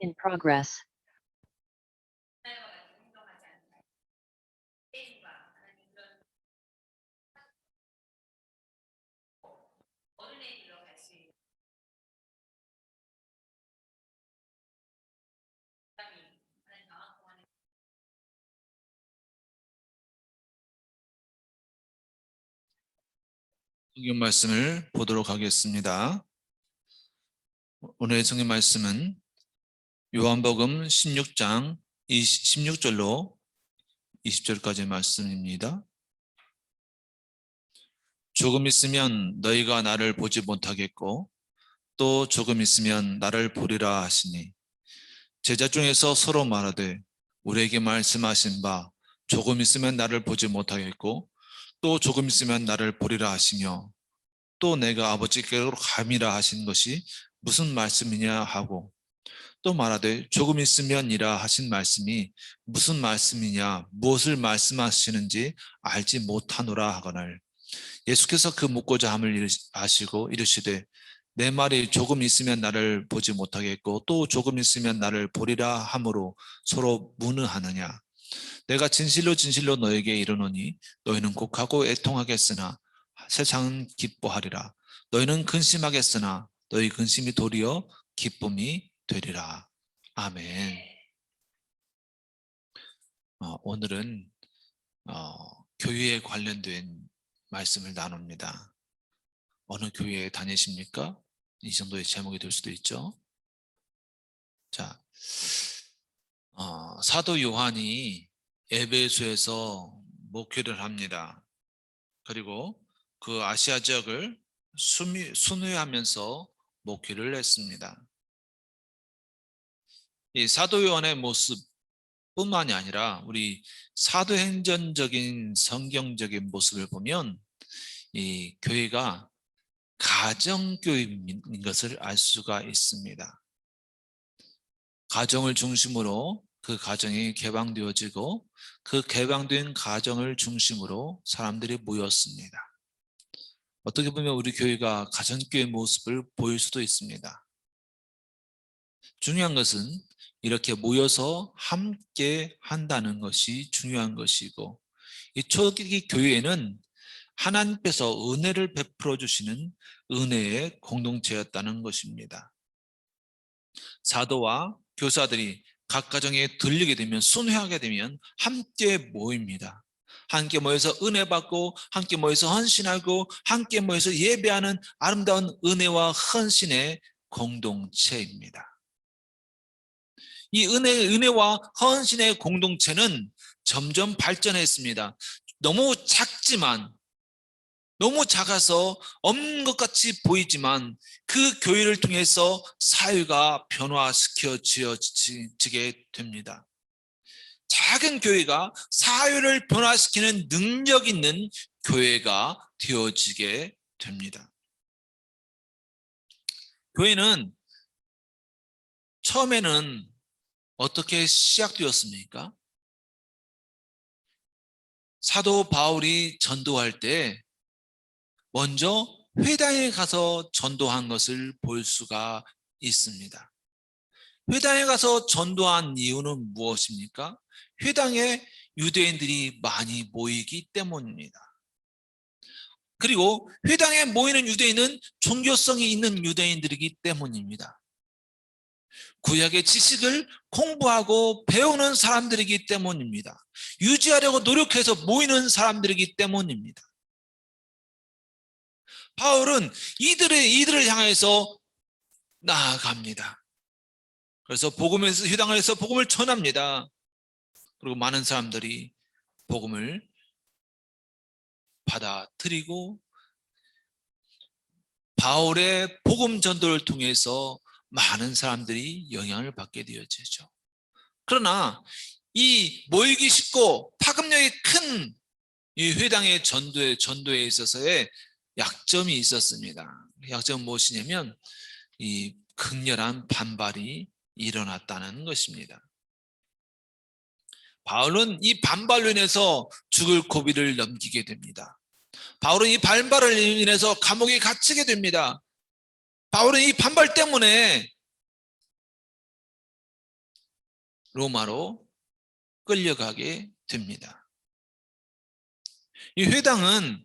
In progress. 성경 말씀을 보도록 하겠습니다. 오늘의 성경 말씀은 요한복음 16장 16절로 20절까지의 말씀입니다. 조금 있으면 너희가 나를 보지 못하겠고 또 조금 있으면 나를 보리라 하시니 제자 중에서 서로 말하되 우리에게 말씀하신 바 조금 있으면 나를 보지 못하겠고 또 조금 있으면 나를 보리라 하시며 또 내가 아버지께로 감이라 하신 것이 무슨 말씀이냐 하고 또 말하되 조금 있으면이라 하신 말씀이 무슨 말씀이냐 무엇을 말씀하시는지 알지 못하노라 하거늘 예수께서 그 묻고자 함을 아시고 이르시되 내 말이 조금 있으면 나를 보지 못하겠고 또 조금 있으면 나를 보리라 함으로 서로 무능하느냐 내가 진실로 진실로 너에게 이르노니 너희는 곡하고 애통하겠으나 세상은 기뻐하리라 너희는 근심하겠으나 너희 근심이 도리어 기쁨이 되리라. 아멘. 오늘은 교회에 관련된 말씀을 나눕니다. 어느 교회에 다니십니까? 이 정도의 제목이 될 수도 있죠. 자, 사도 요한이 에베소에서 목회를 합니다. 그리고 그 아시아 지역을 순회하면서 목회를 했습니다. 이 사도 요한의 모습뿐만이 아니라 우리 사도행전적인 성경적인 모습을 보면 이 교회가 가정교회인 것을 알 수가 있습니다. 가정을 중심으로 그 가정이 개방되어지고 그 개방된 가정을 중심으로 사람들이 모였습니다. 어떻게 보면 우리 교회가 가정교회 모습을 보일 수도 있습니다. 중요한 것은 이렇게 모여서 함께 한다는 것이 중요한 것이고 이 초기 교회에는 하나님께서 은혜를 베풀어 주시는 은혜의 공동체였다는 것입니다. 사도와 교사들이 각 가정에 들리게 되면 순회하게 되면 함께 모입니다. 함께 모여서 은혜 받고 함께 모여서 헌신하고 함께 모여서 예배하는 아름다운 은혜와 헌신의 공동체입니다. 이 은혜와 헌신의 공동체는 점점 발전했습니다. 너무 작아서 없는 것 같이 보이지만 그 교회를 통해서 사회가 변화시켜지게 됩니다. 작은 교회가 사회를 변화시키는 능력 있는 교회가 되어지게 됩니다. 교회는 처음에는 어떻게 시작되었습니까? 사도 바울이 전도할 때 먼저 회당에 가서 전도한 것을 볼 수가 있습니다. 회당에 가서 전도한 이유는 무엇입니까? 회당에 유대인들이 많이 모이기 때문입니다. 그리고 회당에 모이는 유대인은 종교성이 있는 유대인들이기 때문입니다. 구약의 지식을 공부하고 배우는 사람들이기 때문입니다. 유지하려고 노력해서 모이는 사람들이기 때문입니다. 바울은 이들을 향해서 나아갑니다. 그래서 복음에서 회당을 해서 복음을 전합니다. 그리고 많은 사람들이 복음을 받아들이고 바울의 복음 전도를 통해서 많은 사람들이 영향을 받게 되어지죠. 그러나 이 모이기 쉽고 파급력이 큰 이 회당의 전도에 있어서의 약점이 있었습니다. 약점은 무엇이냐면 이 극렬한 반발이 일어났다는 것입니다. 바울은 이 반발로 인해서 죽을 고비를 넘기게 됩니다. 바울은 이 반발을 인해서 감옥에 갇히게 됩니다. 바울은 이 반발 때문에 로마로 끌려가게 됩니다. 이 회당은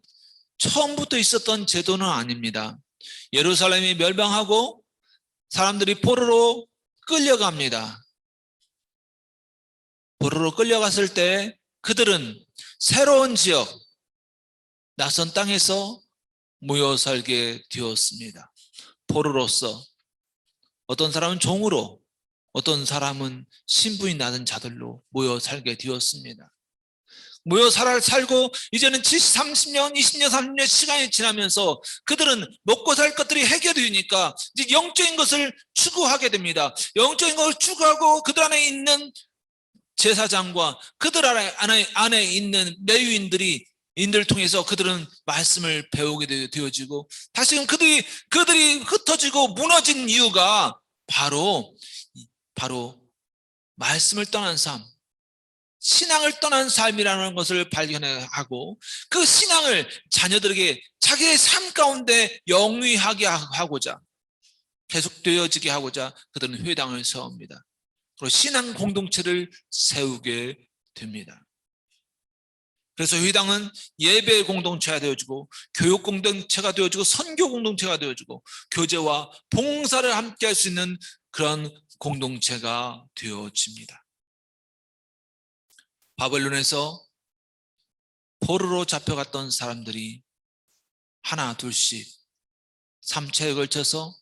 처음부터 있었던 제도는 아닙니다. 예루살렘이 멸망하고 사람들이 포로로 끌려갑니다. 포로로 끌려갔을 때 그들은 새로운 지역, 낯선 땅에서 모여 살게 되었습니다. 포로로서, 어떤 사람은 종으로, 어떤 사람은 신분이 낮은 자들로 모여 살게 되었습니다. 모여 살고 이제는 30년, 20년, 30년 시간이 지나면서 그들은 먹고 살 것들이 해결되니까 이제 영적인 것을 추구하게 됩니다. 영적인 것을 추구하고 그들 안에 있는 제사장과 그들 안에 있는 레위인들을 통해서 그들은 말씀을 배우게 되어지고, 다시금 그들이 흩어지고 무너진 이유가 바로 말씀을 떠난 삶, 신앙을 떠난 삶이라는 것을 발견하고, 그 신앙을 자녀들에게 자기의 삶 가운데 영위하게 하고자, 계속되어지게 하고자 그들은 회당을 세웁니다. 그리고 신앙 공동체를 세우게 됩니다. 그래서 회당은 예배 공동체가 되어지고, 교육 공동체가 되어지고, 선교 공동체가 되어지고, 교제와 봉사를 함께 할 수 있는 그런 공동체가 되어집니다. 바벨론에서 포로로 잡혀갔던 사람들이 하나 둘씩 3차에 걸쳐서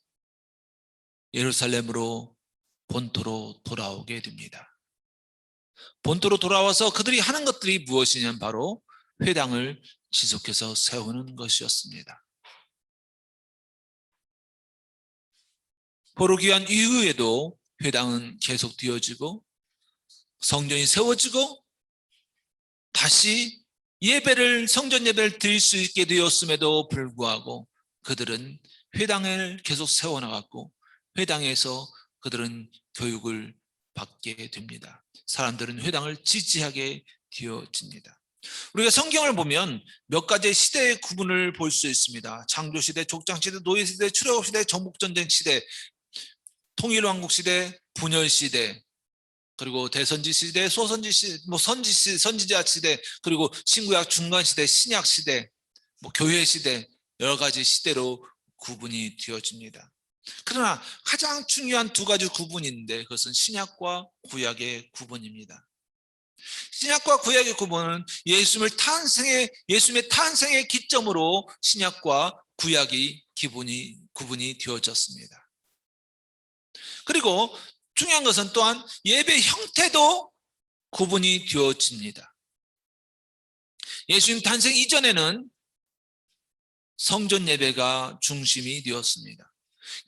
예루살렘으로 본토로 돌아오게 됩니다. 본토로 돌아와서 그들이 하는 것들이 무엇이냐면 바로 회당을 지속해서 세우는 것이었습니다. 포로 귀환 이후에도 회당은 계속 되어지고, 성전이 세워지고, 다시 성전 예배를 드릴 수 있게 되었음에도 불구하고 그들은 회당을 계속 세워나갔고, 회당에서 그들은 교육을 받게 됩니다. 사람들은 회당을 지지하게 되어집니다. 우리가 성경을 보면 몇 가지 시대의 구분을 볼 수 있습니다. 창조시대, 족장시대, 노예시대, 출애굽시대, 정복전쟁 시대, 통일왕국시대, 분열시대, 그리고 대선지시대, 소선지시대, 선지자 시대, 그리고 신구약 중간시대, 신약시대, 교회시대, 여러 가지 시대로 구분이 되어집니다. 그러나 가장 중요한 두 가지 구분인데 그것은 신약과 구약의 구분입니다. 신약과 구약의 구분은 예수님의 탄생의 기점으로 신약과 구약이 구분이 되어졌습니다. 그리고 중요한 것은 또한 예배 형태도 구분이 되어집니다. 예수님 탄생 이전에는 성전 예배가 중심이 되었습니다.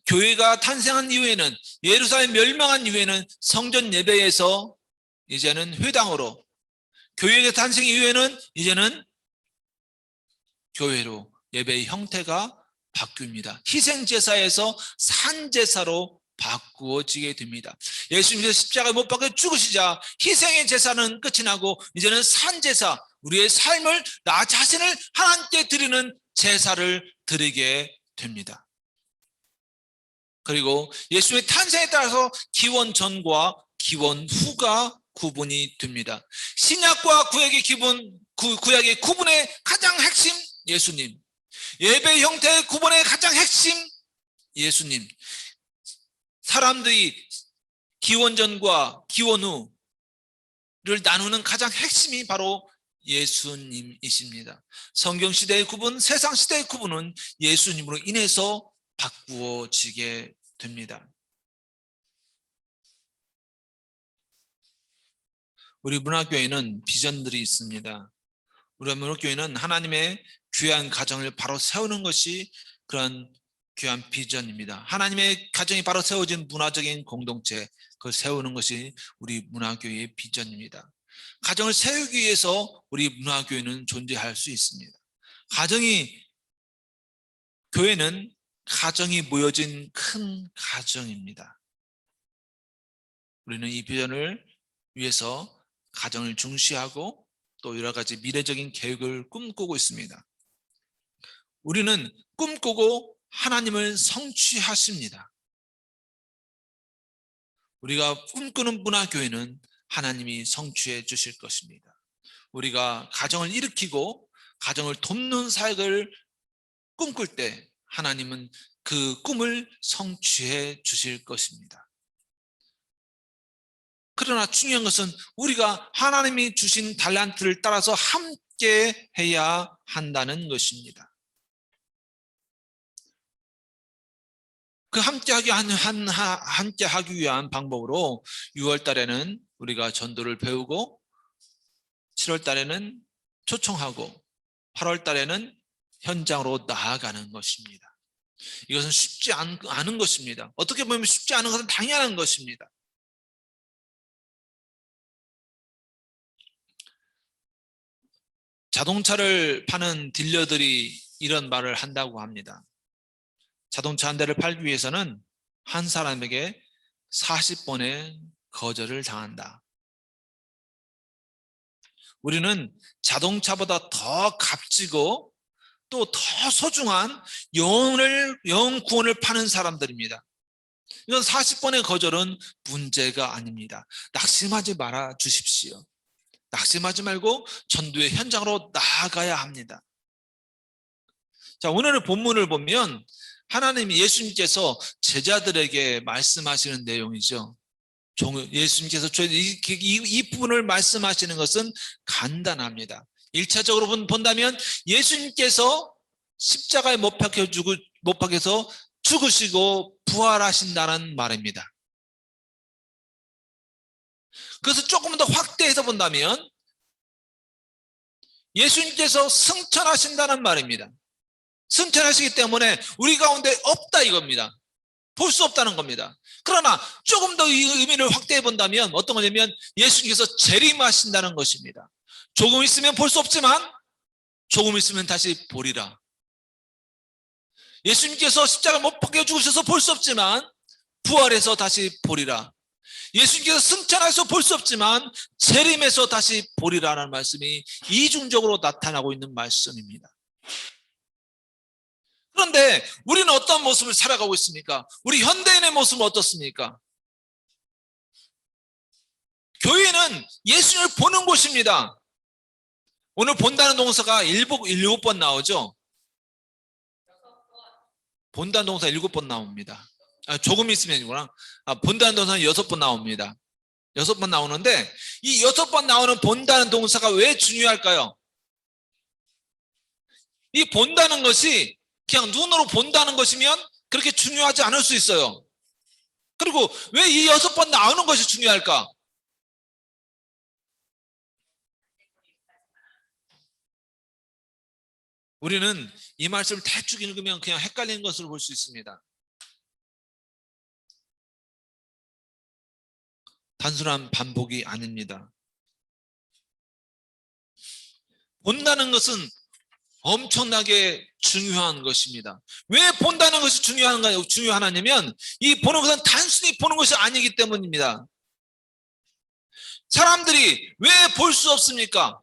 교회가 탄생한 이후에는, 예루살렘 멸망한 이후에는 성전 예배에서 이제는 회당으로, 교회가 탄생 이후에는 이제는 교회로 예배의 형태가 바뀝니다. 희생제사에서 산제사로 바꾸어지게 됩니다. 예수님께서 십자가에 못 박혀 죽으시자 희생의 제사는 끝이 나고 이제는 산제사, 우리의 삶을, 나 자신을 하나님께 드리는 제사를 드리게 됩니다. 그리고 예수의 탄생에 따라서 기원 전과 기원 후가 구분이 됩니다. 신약과 구약의 구분의 가장 핵심 예수님, 예배 형태의 구분의 가장 핵심 예수님. 사람들이 기원 전과 기원 후를 나누는 가장 핵심이 바로 예수님이십니다. 성경 시대의 구분, 세상 시대의 구분은 예수님으로 인해서 바꾸어지게 됩니다. 우리 문화교회는 비전들이 있습니다. 우리 문화교회는 하나님의 귀한 가정을 바로 세우는 것이 그런 귀한 비전입니다. 하나님의 가정이 바로 세워진 문화적인 공동체, 그걸 세우는 것이 우리 문화교회의 비전입니다. 가정을 세우기 위해서 우리 문화교회는 존재할 수 있습니다. 교회는 가정이 모여진 큰 가정입니다. 우리는 이 비전을 위해서 가정을 중시하고 또 여러 가지 미래적인 계획을 꿈꾸고 있습니다. 우리는 꿈꾸고 하나님을 성취하십니다. 우리가 꿈꾸는 문화교회는 하나님이 성취해 주실 것입니다. 우리가 가정을 일으키고 가정을 돕는 사역을 꿈꿀 때 하나님은 그 꿈을 성취해 주실 것입니다. 그러나 중요한 것은 우리가 하나님이 주신 달란트를 따라서 함께 해야 한다는 것입니다. 그 함께 하기 위한 방법으로 6월 달에는 우리가 전도를 배우고 7월 달에는 초청하고 8월 달에는 현장으로 나아가는 것입니다. 이것은 쉽지 않은 것입니다. 어떻게 보면 쉽지 않은 것은 당연한 것입니다. 자동차를 파는 딜러들이 이런 말을 한다고 합니다. 자동차 한 대를 팔기 위해서는 한 사람에게 40번의 거절을 당한다. 우리는 자동차보다 더 값지고 또 더 소중한 영 구원을 파는 사람들입니다. 이건 40번의 거절은 문제가 아닙니다. 낙심하지 말아 주십시오. 낙심하지 말고 전도의 현장으로 나아가야 합니다. 자, 오늘의 본문을 보면 하나님이 예수님께서 제자들에게 말씀하시는 내용이죠. 예수님께서 이 부분을 말씀하시는 것은 간단합니다. 1차적으로 본다면 예수님께서 십자가에 못 박혀서 죽으시고 부활하신다는 말입니다. 그래서 조금 더 확대해서 본다면 예수님께서 승천하신다는 말입니다. 승천하시기 때문에 우리 가운데 없다 이겁니다. 볼 수 없다는 겁니다. 그러나 조금 더 이 의미를 확대해 본다면 어떤 거냐면 예수님께서 재림하신다는 것입니다. 조금 있으면 볼 수 없지만 조금 있으면 다시 보리라. 예수님께서 십자가 못 박혀 죽으셔서 볼 수 없지만 부활해서 다시 보리라. 예수님께서 승천해서 볼 수 없지만 재림해서 다시 보리라는 말씀이 이중적으로 나타나고 있는 말씀입니다. 그런데 우리는 어떤 모습을 살아가고 있습니까? 우리 현대인의 모습은 어떻습니까? 교회는 예수님을 보는 곳입니다. 오늘 본다는 동사가 7번 나오죠? 본다는 동사 7번 나옵니다. 조금 있으면이구나. 본다는 동사는 6번 나옵니다. 6번 나오는데 이 6번 나오는 본다는 동사가 왜 중요할까요? 이 본다는 것이 그냥 눈으로 본다는 것이면 그렇게 중요하지 않을 수 있어요. 그리고 왜 이 6번 나오는 것이 중요할까? 우리는 이 말씀을 대충 읽으면 그냥 헷갈리는 것으로 볼 수 있습니다. 단순한 반복이 아닙니다. 본다는 것은 엄청나게 중요한 것입니다. 왜 본다는 것이 중요하냐면 이 보는 것은 단순히 보는 것이 아니기 때문입니다. 사람들이 왜 볼 수 없습니까?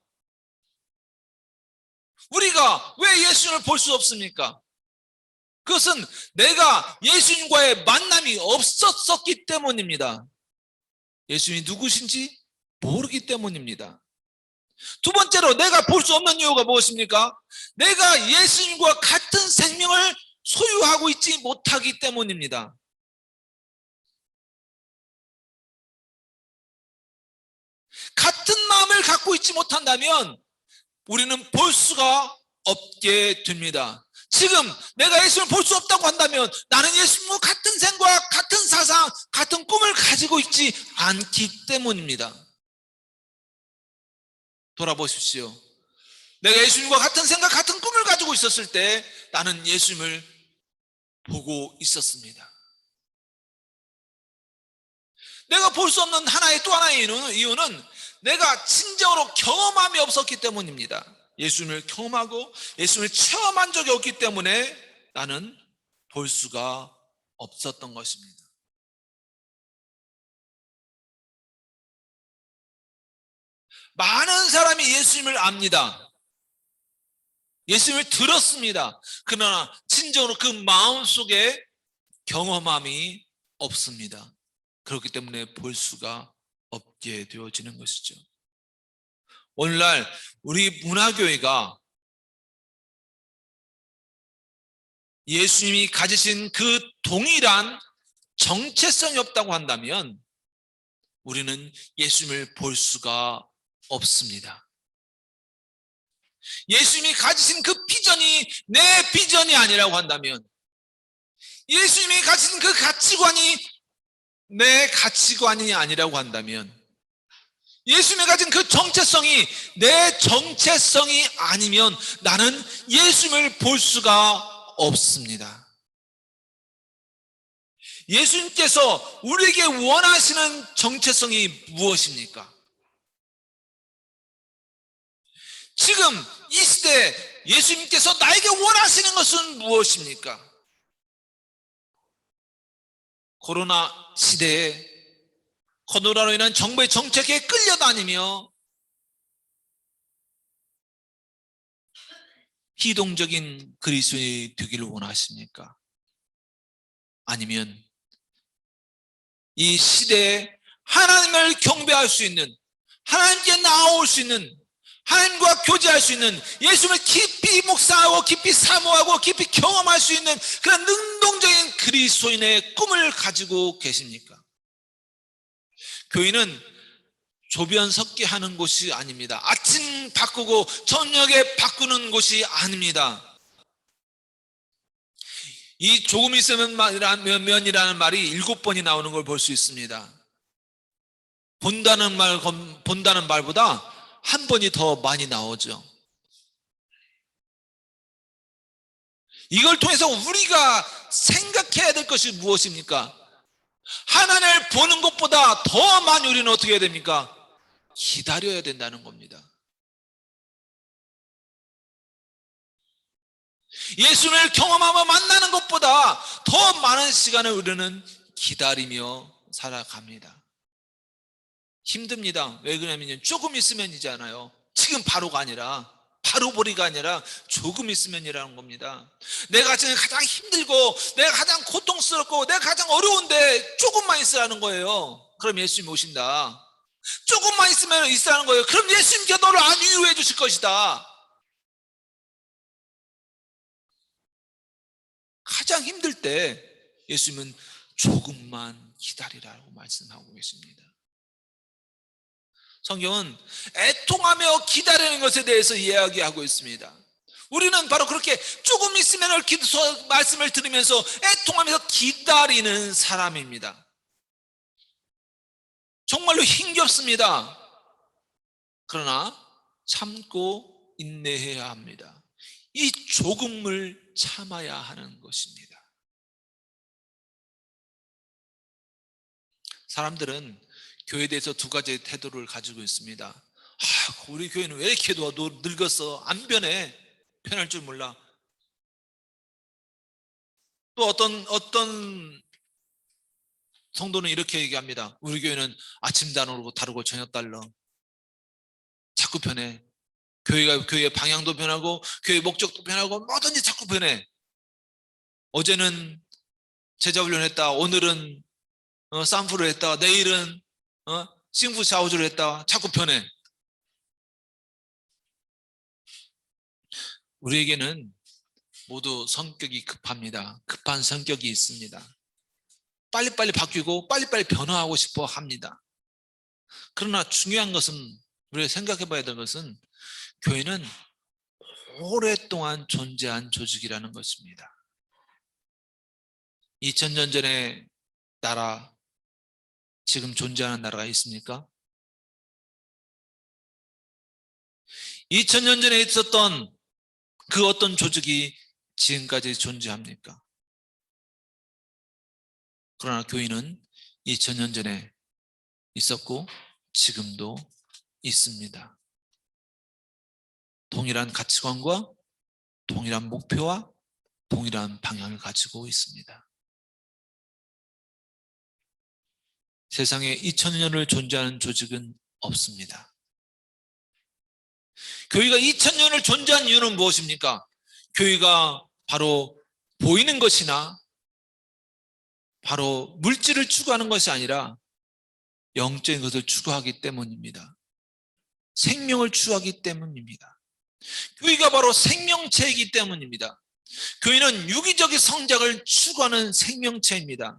우리가 왜 예수님을 볼 수 없습니까? 그것은 내가 예수님과의 만남이 없었기 때문입니다. 예수님이 누구신지 모르기 때문입니다. 두 번째로 내가 볼 수 없는 이유가 무엇입니까? 내가 예수님과 같은 생명을 소유하고 있지 못하기 때문입니다. 같은 마음을 갖고 있지 못한다면 우리는 볼 수가 없게 됩니다. 지금 내가 예수님을 볼 수 없다고 한다면 나는 예수님과 같은 생각, 같은 사상, 같은 꿈을 가지고 있지 않기 때문입니다. 돌아보십시오. 내가 예수님과 같은 생각, 같은 꿈을 가지고 있었을 때 나는 예수님을 보고 있었습니다. 내가 볼 수 없는 또 하나의 이유는 내가 진정으로 경험함이 없었기 때문입니다. 예수님을 경험하고 예수님을 체험한 적이 없기 때문에 나는 볼 수가 없었던 것입니다. 많은 사람이 예수님을 압니다. 예수님을 들었습니다. 그러나 진정으로 그 마음속에 경험함이 없습니다. 그렇기 때문에 볼 수가 없게 되어지는 것이죠. 오늘날 우리 문화교회가 예수님이 가지신 그 동일한 정체성이 없다고 한다면 우리는 예수님을 볼 수가 없습니다. 예수님이 가지신 그 비전이 내 비전이 아니라고 한다면, 예수님이 가지신 그 가치관이 내 가치관이 아니라고 한다면, 예수님이 가진 그 정체성이 내 정체성이 아니면 나는 예수님을 볼 수가 없습니다. 예수님께서 우리에게 원하시는 정체성이 무엇입니까? 지금 이 시대에 예수님께서 나에게 원하시는 것은 무엇입니까? 코로나 시대에 코로나로 인한 정부의 정책에 끌려다니며 희동적인 그리스도인이 되기를 원하십니까? 아니면 이 시대에 하나님을 경배할 수 있는, 하나님께 나아올 수 있는, 하나님과 교제할 수 있는, 예수님을 깊이 묵상하고 깊이 사모하고 깊이 경험할 수 있는 그런 능동적인 그리스도인의 꿈을 가지고 계십니까? 교회는 조변 섞게 하는 곳이 아닙니다. 아침 바꾸고 저녁에 바꾸는 곳이 아닙니다. 이 조금 있으면 면이라는 말이 7번이 나오는 걸 볼 수 있습니다. 본다는 말보다 한 번이 더 많이 나오죠. 이걸 통해서 우리가 생각해야 될 것이 무엇입니까? 하나님을 보는 것보다 더 많이 우리는 어떻게 해야 됩니까? 기다려야 된다는 겁니다. 예수님을 경험하며 만나는 것보다 더 많은 시간을 우리는 기다리며 살아갑니다. 힘듭니다. 왜 그러냐면 조금 있으면이잖아요. 지금 바로가 아니라, 바로 보리가 아니라 조금 있으면이라는 겁니다. 내가 지금 가장 힘들고 내가 가장 고통스럽고 내가 가장 어려운데 조금만 있으라는 거예요. 그럼 예수님이 오신다. 조금만 있으라는 거예요. 그럼 예수님께 너를 안위로해 주실 것이다. 가장 힘들 때 예수님은 조금만 기다리라고 말씀하고 계십니다. 성경은 애통하며 기다리는 것에 대해서 이야기하고 있습니다. 우리는 바로 그렇게 조금 있으면 말씀을 들으면서 애통하면서 기다리는 사람입니다. 정말로 힘겹습니다. 그러나 참고 인내해야 합니다. 이 조금을 참아야 하는 것입니다. 사람들은 교회에 대해서 두 가지의 태도를 가지고 있습니다. 우리 교회는 왜 이렇게 늙었어? 안 변해. 변할 줄 몰라. 또 어떤 성도는 이렇게 얘기합니다. 우리 교회는 아침 다르고 저녁 달라. 자꾸 변해. 교회의 방향도 변하고 교회의 목적도 변하고 뭐든지 자꾸 변해. 어제는 제자 훈련했다. 오늘은 쌈프를 했다. 내일은 싱프 샤오즈를 했다. 자꾸 변해. 우리에게는 모두 성격이 급합니다. 급한 성격이 있습니다. 빨리빨리 바뀌고 빨리빨리 변화하고 싶어 합니다. 그러나 중요한 것은, 우리가 생각해 봐야 될 것은, 교회는 오랫동안 존재한 조직이라는 것입니다. 2000년 전에 나라, 지금 존재하는 나라가 있습니까? 2000년 전에 있었던 그 어떤 조직이 지금까지 존재합니까? 그러나 교회는 2000년 전에 있었고 지금도 있습니다. 동일한 가치관과 동일한 목표와 동일한 방향을 가지고 있습니다. 세상에 2000년을 존재하는 조직은 없습니다. 교회가 2000년을 존재한 이유는 무엇입니까? 교회가 바로 보이는 것이나 바로 물질을 추구하는 것이 아니라 영적인 것을 추구하기 때문입니다. 생명을 추구하기 때문입니다. 교회가 바로 생명체이기 때문입니다. 교회는 유기적인 성장을 추구하는 생명체입니다.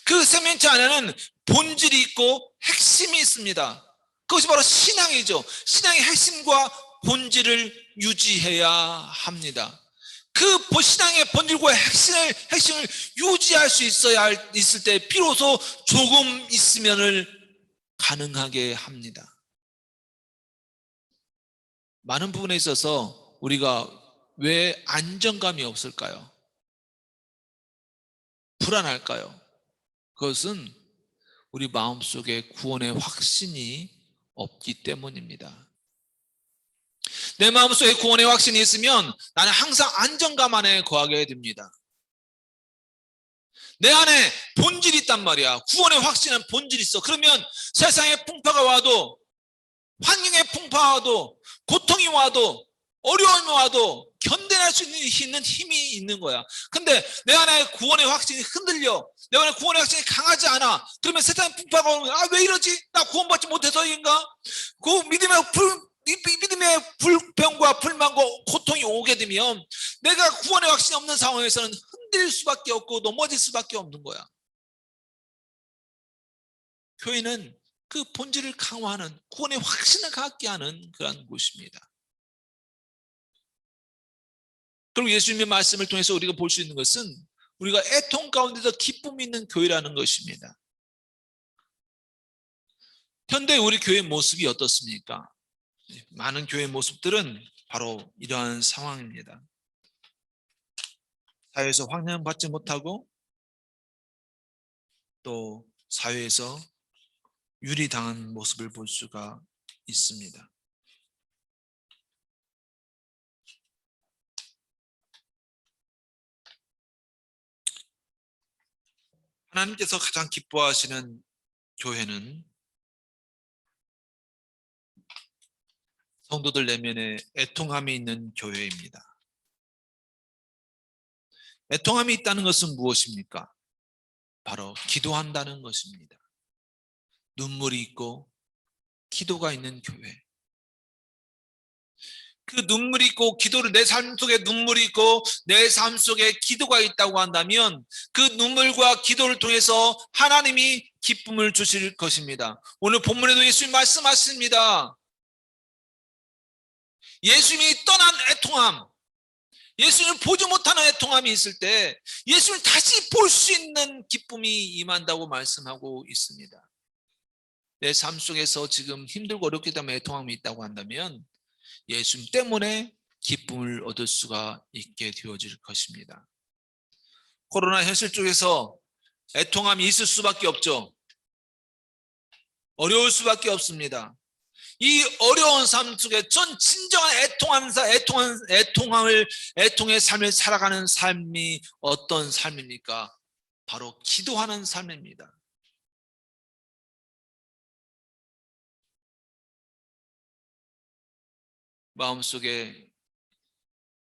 그 생명체 안에는 본질이 있고 핵심이 있습니다. 그것이 바로 신앙이죠. 신앙의 핵심과 본질을 유지해야 합니다. 그 신앙의 본질과 핵심을 유지할 수 있을 때 비로소 조금 있으면을 가능하게 합니다. 많은 부분에 있어서 우리가 왜 안정감이 없을까요? 불안할까요? 그것은 우리 마음속에 구원의 확신이 없기 때문입니다. 내 마음속에 구원의 확신이 있으면 나는 항상 안정감 안에 거하게 됩니다. 내 안에 본질이 있단 말이야. 구원의 확신은 본질이 있어. 그러면 세상에 풍파가 와도, 환경의 풍파가 와도, 고통이 와도, 어려움이 와도 견뎌낼 수 있는 힘이 있는 거야. 근데 내 안에 구원의 확신이 흔들려. 내 안에 구원의 확신이 강하지 않아. 그러면 세상의 풍파가 오면 왜 이러지? 나 구원받지 못해서인가? 그 믿음의 불평과 불만과 고통이 오게 되면 내가 구원의 확신이 없는 상황에서는 흔들릴 수밖에 없고 넘어질 수밖에 없는 거야. 교회는 그 본질을 강화하는, 구원의 확신을 갖게 하는 그런 곳입니다. 그리고 예수님의 말씀을 통해서 우리가 볼 수 있는 것은 우리가 애통 가운데서 기쁨이 있는 교회라는 것입니다. 현대 우리 교회의 모습이 어떻습니까? 많은 교회의 모습들은 바로 이러한 상황입니다. 사회에서 환영받지 못하고 또 사회에서 유리당한 모습을 볼 수가 있습니다. 하나님께서 가장 기뻐하시는 교회는 성도들 내면에 애통함이 있는 교회입니다. 애통함이 있다는 것은 무엇입니까? 바로 기도한다는 것입니다. 눈물이 있고 기도가 있는 교회. 그 눈물이 있고 기도를, 내 삶 속에 눈물이 있고 내 삶 속에 기도가 있다고 한다면 그 눈물과 기도를 통해서 하나님이 기쁨을 주실 것입니다. 오늘 본문에도 예수님 말씀하십니다. 예수님이 떠난 애통함, 예수님을 보지 못하는 애통함이 있을 때 예수님을 다시 볼 수 있는 기쁨이 임한다고 말씀하고 있습니다. 내 삶 속에서 지금 힘들고 어렵기 때문에 애통함이 있다고 한다면 예수님 때문에 기쁨을 얻을 수가 있게 되어질 것입니다. 코로나 현실 쪽에서 애통함이 있을 수밖에 없죠. 어려울 수밖에 없습니다. 이 어려운 삶 속에 전 진정한 애통의 삶을 살아가는 삶이 어떤 삶입니까? 바로 기도하는 삶입니다. 마음속에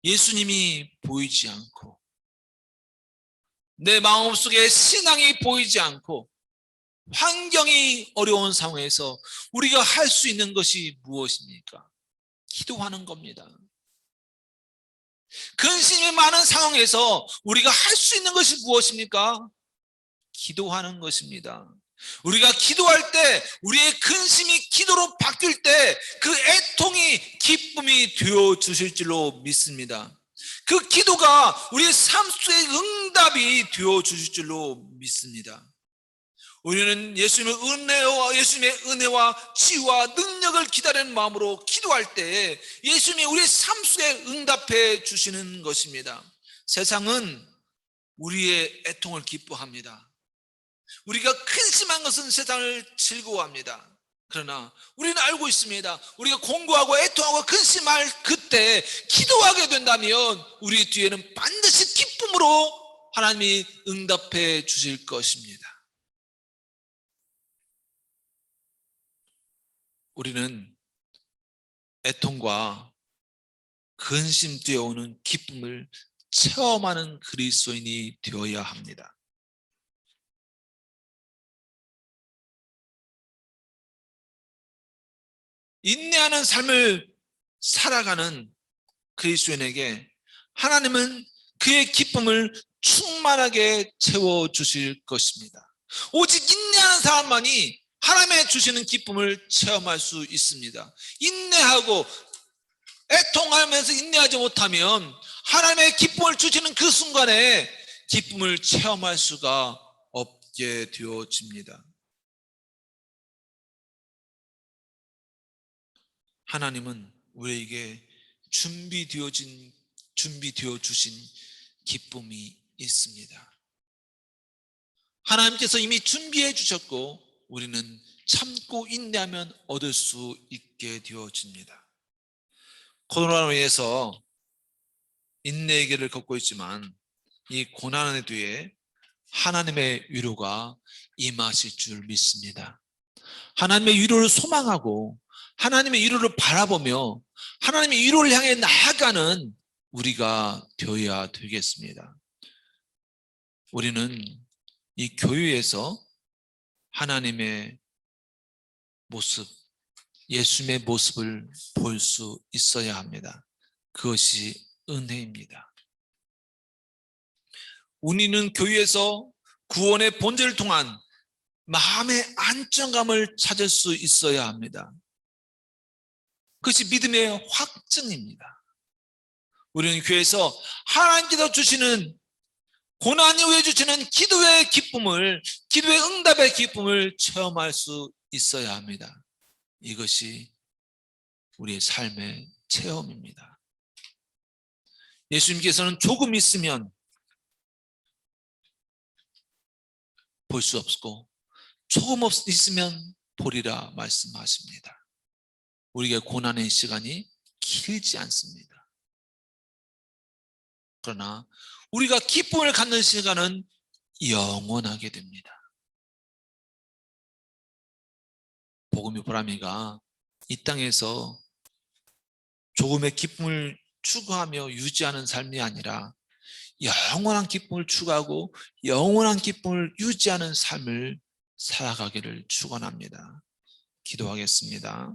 예수님이 보이지 않고 내 마음속에 신앙이 보이지 않고 환경이 어려운 상황에서 우리가 할 수 있는 것이 무엇입니까? 기도하는 겁니다. 근심이 많은 상황에서 우리가 할 수 있는 것이 무엇입니까? 기도하는 것입니다. 우리가 기도할 때 우리의 근심이 기도로 바뀔 때 그 애통이 기쁨이 되어 주실 줄로 믿습니다. 그 기도가 우리의 삶 속의 응답이 되어 주실 줄로 믿습니다. 우리는 예수님의 은혜와 치유와 능력을 기다리는 마음으로 기도할 때 예수님이 우리의 삶 속에 응답해 주시는 것입니다. 세상은 우리의 애통을 기뻐합니다. 우리가 근심한 것은 세상을 즐거워합니다. 그러나 우리는 알고 있습니다. 우리가 공부하고 애통하고 근심할 그때 기도하게 된다면 우리 뒤에는 반드시 기쁨으로 하나님이 응답해 주실 것입니다. 우리는 애통과 근심 뒤에 오는 기쁨을 체험하는 그리스도인이 되어야 합니다. 인내하는 삶을 살아가는 그리스도인에게 하나님은 그의 기쁨을 충만하게 채워주실 것입니다. 오직 인내하는 사람만이 하나님의 주시는 기쁨을 체험할 수 있습니다. 인내하고 애통하면서 인내하지 못하면 하나님의 기쁨을 주시는 그 순간에 기쁨을 체험할 수가 없게 되어집니다. 하나님은 우리에게 준비되어 주신 기쁨이 있습니다. 하나님께서 이미 준비해 주셨고 우리는 참고 인내하면 얻을 수 있게 되어집니다. 코로나로 인해서 인내의 길을 걷고 있지만 이 고난의 뒤에 하나님의 위로가 임하실 줄 믿습니다. 하나님의 위로를 소망하고 하나님의 위로를 바라보며 하나님의 위로를 향해 나아가는 우리가 되어야 되겠습니다. 우리는 이 교회에서 하나님의 모습, 예수님의 모습을 볼 수 있어야 합니다. 그것이 은혜입니다. 우리는 교회에서 구원의 본질을 통한 마음의 안정감을 찾을 수 있어야 합니다. 그것이 믿음의 확증입니다. 우리는 교회에서 하나님께서 주시는 고난 이후에 주시는 기도의 기쁨을, 기도의 응답의 기쁨을 체험할 수 있어야 합니다. 이것이 우리의 삶의 체험입니다. 예수님께서는 조금 있으면 볼 수 없고 조금 있으면 보리라 말씀하십니다. 우리에게 고난의 시간이 길지 않습니다. 그러나 우리가 기쁨을 갖는 시간은 영원하게 됩니다. 복음의 보람이가 이 땅에서 조금의 기쁨을 추구하며 유지하는 삶이 아니라 영원한 기쁨을 추구하고 영원한 기쁨을 유지하는 삶을 살아가기를 축원합니다. 기도하겠습니다.